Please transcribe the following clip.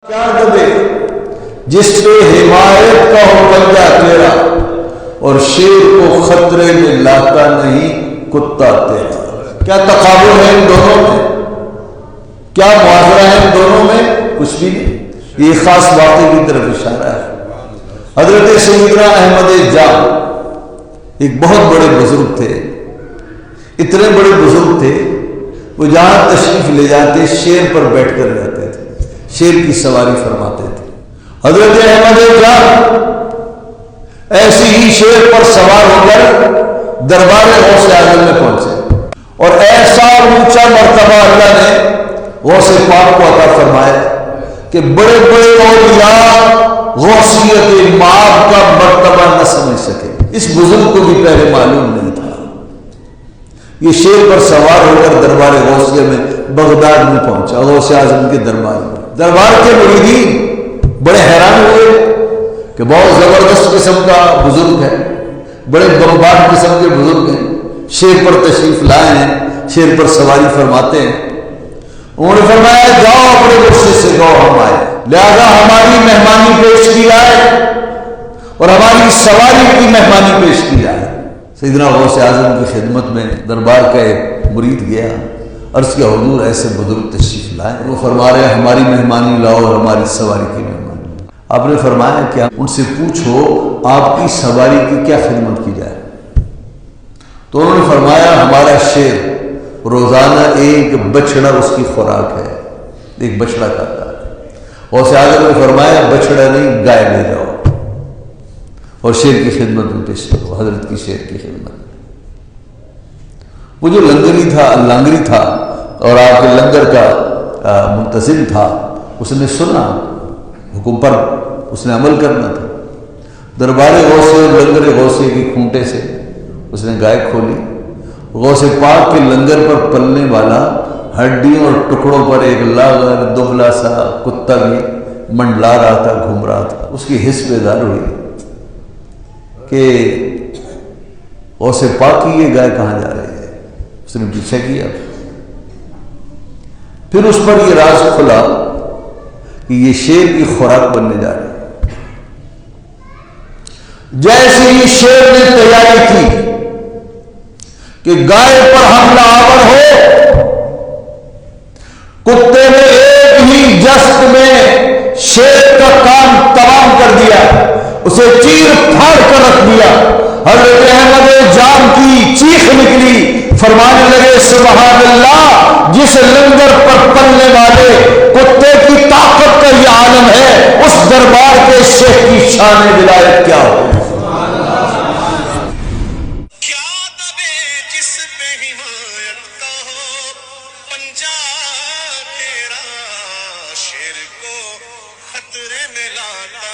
کیا دبے جس پہ حمایت کا ہو بندہ تیرا، اور شیر کو خطرے میں لاتا نہیں کتا تیرا۔ کیا تقابل ہے ان دونوں میں، کیا معاشرہ ہے ان دونوں میں؟ کچھ بھی نہیں۔ یہ خاص واقعے کی طرف اشارہ ہے۔ حضرت سیدنا احمد جام ایک بہت بڑے بزرگ تھے، اتنے بڑے بزرگ تھے، وہ جہاں تشریف لے جاتے شیر پر بیٹھ کر جاتے تھے، شیر کی سواری فرماتے تھے۔ حضرت احمد جام ایسی ہی شیر پر سوار ہو کر دربار غوث اعظم میں پہنچے، اور ایسا اونچا مرتبہ اللہ نے غوث پاک کو عطا فرمایا کہ بڑے بڑے اولیاء غوثیت مآب کا مرتبہ نہ سمجھ سکے۔ اس بزرگ کو بھی پہلے معلوم نہیں تھا۔ یہ شیر پر سوار ہو کر دربار غوثیہ میں بغداد میں پہنچا، غوث اعظم کے دربار میں۔ دربار کے مریدین بڑے حیران ہوئے کہ بہت زبردست قسم کا بزرگ ہے، بڑے بمبار قسم کے بزرگ ہیں، شیر پر تشریف لائے ہیں، شیر پر سواری فرماتے ہیں۔ انہوں نے فرمایا جاؤ اپنے مرشد سے کہو ہم آئے، لہذا ہماری مہمانی پیش کی جائے اور ہماری سواری کی مہمانی پیش کی جائے۔ سیدنا غوث اعظم کی خدمت میں دربار کا ایک مرید گیا، عرض کیا حضور ایسے بزرگ تشریف لائے، وہ فرما رہے ہماری مہمانی لاؤ اور ہماری سواری کی مہمانی۔ آپ نے فرمایا کیا؟ ان سے پوچھو آپ کی سواری کی کیا خدمت کی جائے؟ تو انہوں نے فرمایا ہمارا شیر روزانہ ایک بچڑا اس کی خوراک ہے، ایک بچڑا کھاتا ہے۔ غوث اعظم نے فرمایا بچڑا نہیں گائے لے جاؤ اور شیر کی خدمت میں پیش کرو، حضرت کی شیر کی خدمت میں۔ وہ جو لنگری تھا اور آپ کے لنگر کا منتظم تھا، اس نے سنا حکم پر اس نے عمل کرنا تھا۔ دربار غوثیہ اور لنگر غوثیہ کی کھونٹے سے اس نے گائے کھولی، غوث پاک کے لنگر پر پلنے والا ہڈیوں اور ٹکڑوں پر ایک لاغر دبلا سا کتا بھی منڈلا رہا تھا، گھوم رہا تھا۔ اس کی حس بیدار ہوئی کہ غوث پاک کی یہ گائے کہاں جا رہی ہے، اس نے پیچھا کیا، پھر اس پر یہ راز کھلا کہ یہ شیر کی خوراک بننے جا رہی ہے۔ جیسے ہی شیر نے تیاری کی کہ گائے پر حملہ آور ہو، کتے نے ایک ہی جست میں شیر کا کام تمام کر دیا، اسے چیر پھاڑ کر رکھ دیا۔ حضرت احمد جام کی چیخ نکلی، فرمانے لگے سبحان اللہ، جس لنگر پر پلنے والے کتے کی طاقت کا یہ عالم ہے، اس دربار کے شیخ کی شان ولایت کیا ہو۔ شیر کو خطرے میں لاتا